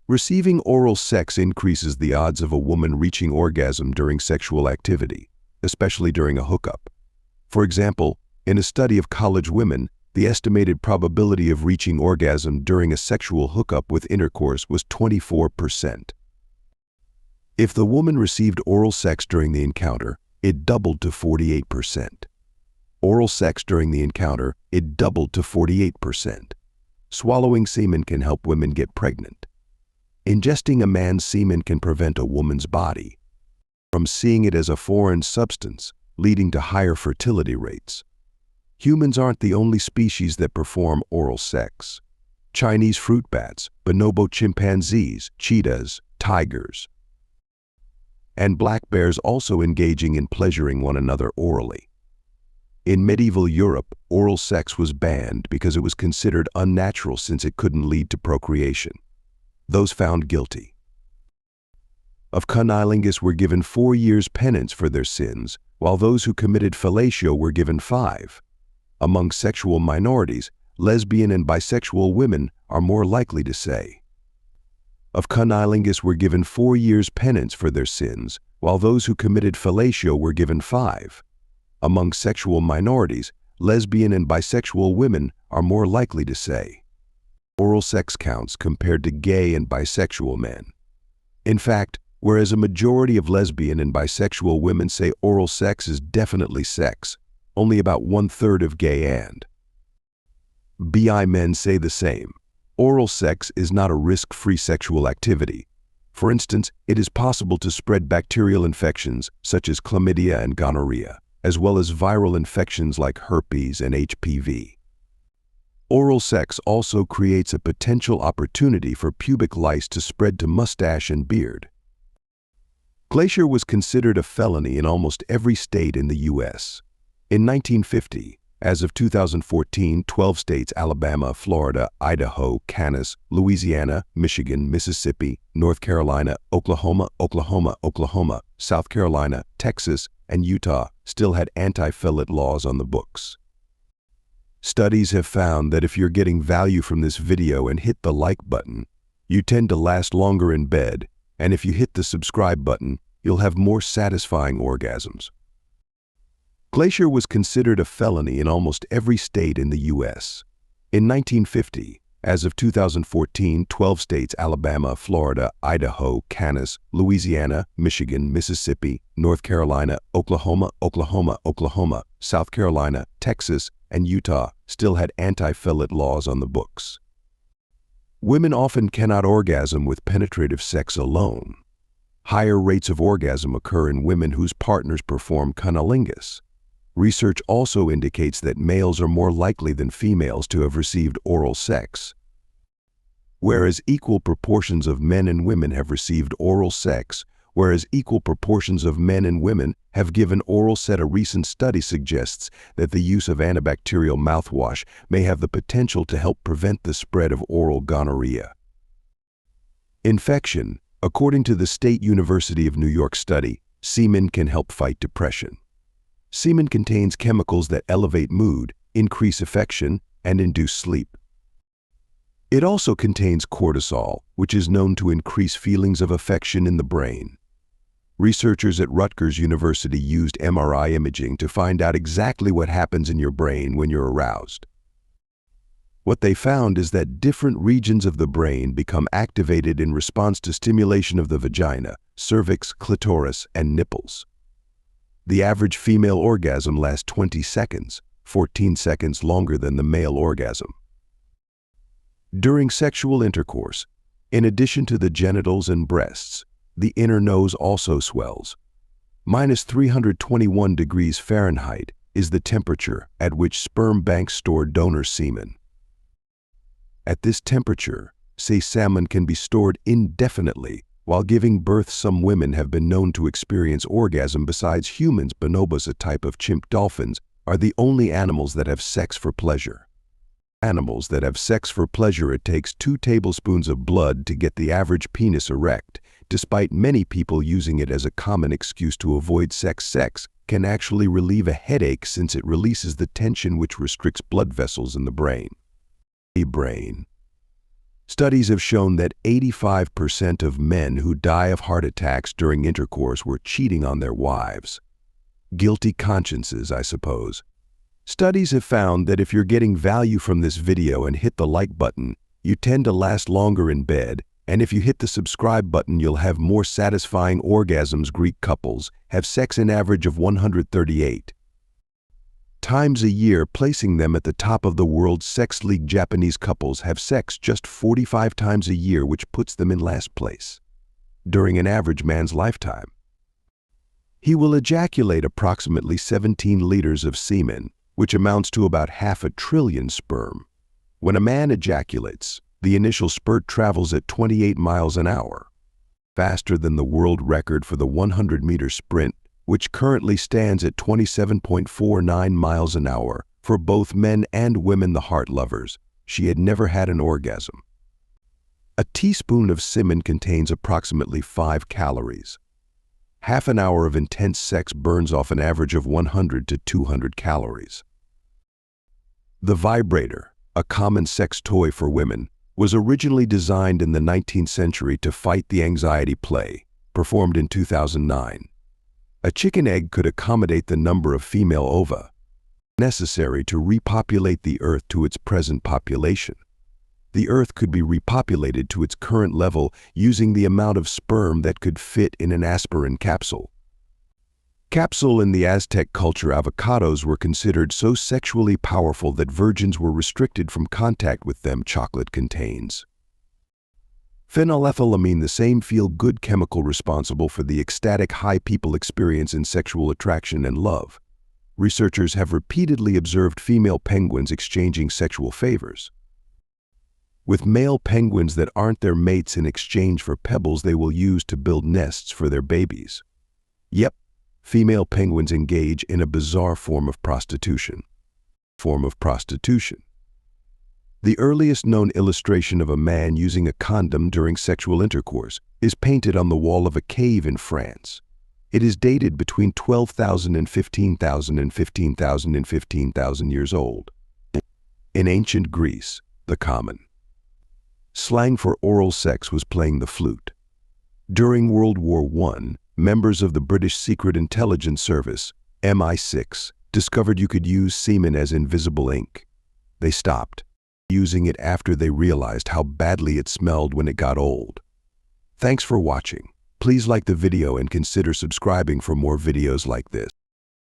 Receiving oral sex increases the odds of a woman reaching orgasm during sexual activity, especially during a hookup. For example, in a study of college women, the estimated probability of reaching orgasm during a sexual hookup with intercourse was 24%. If the woman received oral sex during the encounter, it doubled to 48%. Oral sex during the encounter, it doubled to 48%. Swallowing semen can help women get pregnant. Ingesting a man's semen can prevent a woman's body from seeing it as a foreign substance, leading to higher fertility rates. Humans aren't the only species that perform oral sex. Chinese fruit bats, bonobo chimpanzees, cheetahs, tigers, and black bears also engaging in pleasuring one another orally. In medieval Europe, oral sex was banned because it was considered unnatural since it couldn't lead to procreation. Those found guilty of cunnilingus were given 4 years penance for their sins, while those who committed fellatio were given 5. Among sexual minorities, lesbian and bisexual women are more likely to say. Of cunnilingus were given 4 years penance for their sins, while those who committed fellatio were given 5. Among sexual minorities, lesbian and bisexual women are more likely to say. Oral sex counts compared to gay and bisexual men. In fact, whereas a majority of lesbian and bisexual women say oral sex is definitely sex, only about 1/3 of gay and bi men say the same. Oral sex is not a risk-free sexual activity. For instance, it is possible to spread bacterial infections such as chlamydia and gonorrhea, as well as viral infections like herpes and HPV. Oral sex also creates a potential opportunity for pubic lice to spread to mustache and beard. Glacier was considered a felony in almost every state in the U.S. In 1950, as of 2014, 12 states, Alabama, Florida, Idaho, Kansas, Louisiana, Michigan, Mississippi, North Carolina, Oklahoma, South Carolina, Texas, and Utah still had anti-fellat laws on the books. Studies have found that if you're getting value from this video and hit the like button, you tend to last longer in bed, and if you hit the subscribe button, you'll have more satisfying orgasms. Glacier was considered a felony in almost every state in the U.S. In 1950, as of 2014, 12 states, Alabama, Florida, Idaho, Kansas, Louisiana, Michigan, Mississippi, North Carolina, Oklahoma, South Carolina, Texas, and Utah still had anti-fellat laws on the books. Women often cannot orgasm with penetrative sex alone. Higher rates of orgasm occur in women whose partners perform cunnilingus. Research also indicates that males are more likely than females to have received oral sex. Whereas equal proportions of men and women have received oral sex, whereas equal proportions of men and women have given oral sex. A recent study suggests that the use of antibacterial mouthwash may have the potential to help prevent the spread of oral gonorrhea infection. According to the State University of New York study, semen can help fight depression. Semen contains chemicals that elevate mood, increase affection, and induce sleep. It also contains cortisol, which is known to increase feelings of affection in the brain. Researchers at Rutgers University used MRI imaging to find out exactly what happens in your brain when you're aroused. What they found is that different regions of the brain become activated in response to stimulation of the vagina, cervix, clitoris, and nipples. The average female orgasm lasts 20 seconds, 14 seconds longer than the male orgasm. During sexual intercourse, in addition to the genitals and breasts, the inner nose also swells. -321 degrees Fahrenheit is the temperature at which sperm banks store donor semen. At this temperature, semen can be stored indefinitely. While giving birth, some women have been known to experience orgasm. Besides humans, bonobos, a type of chimp dolphins, are the only animals that have sex for pleasure. Animals that have sex for pleasure, it takes 2 tablespoons of blood to get the average penis erect. Despite many people using it as a common excuse to avoid sex, sex can actually relieve a headache since it releases the tension which restricts blood vessels in the brain. Studies have shown that 85% of men who die of heart attacks during intercourse were cheating on their wives. Guilty consciences, I suppose. Studies have found that if you're getting value from this video and hit the like button, you tend to last longer in bed, and if you hit the subscribe button, you'll have more satisfying orgasms. Greek couples have sex an average of 138 times a year, placing them at the top of the world's sex league. Japanese couples have sex just 45 times a year, which puts them in last place. During an average man's lifetime, he will ejaculate approximately 17 liters of semen, which amounts to about 500 billion sperm. When a man ejaculates, the initial spurt travels at 28 miles an hour, faster than the world record for the 100-meter sprint, which currently stands at 27.49 miles an hour. For both men and women, the heart lovers, she had never had an orgasm. A teaspoon of semen contains approximately 5 calories. Half an hour of intense sex burns off an average of 100 to 200 calories. The vibrator, a common sex toy for women, was originally designed in the 19th century to fight the anxiety play, performed in 2009. A chicken egg could accommodate the number of female ova necessary to repopulate the Earth to its present population. The Earth could be repopulated to its current level using the amount of sperm that could fit in an aspirin capsule. In the Aztec culture, avocados were considered so sexually powerful that virgins were restricted from contact with them. Chocolate contains phenylethylamine, the same feel-good chemical responsible for the ecstatic high people experience in sexual attraction and love. Researchers have repeatedly observed female penguins exchanging sexual favors with male penguins that aren't their mates in exchange for pebbles they will use to build nests for their babies. Yep, female penguins engage in a bizarre form of prostitution. The earliest known illustration of a man using a condom during sexual intercourse is painted on the wall of a cave in France. It is dated between 12,000 and 15,000 and 15,000 years old. In ancient Greece, the common slang for oral sex was playing the flute. During World War I, members of the British Secret Intelligence Service, MI6, discovered you could use semen as invisible ink. They stopped using it after they realized how badly it smelled when it got old. Thanks for watching. Please like the video and consider subscribing for more videos like this.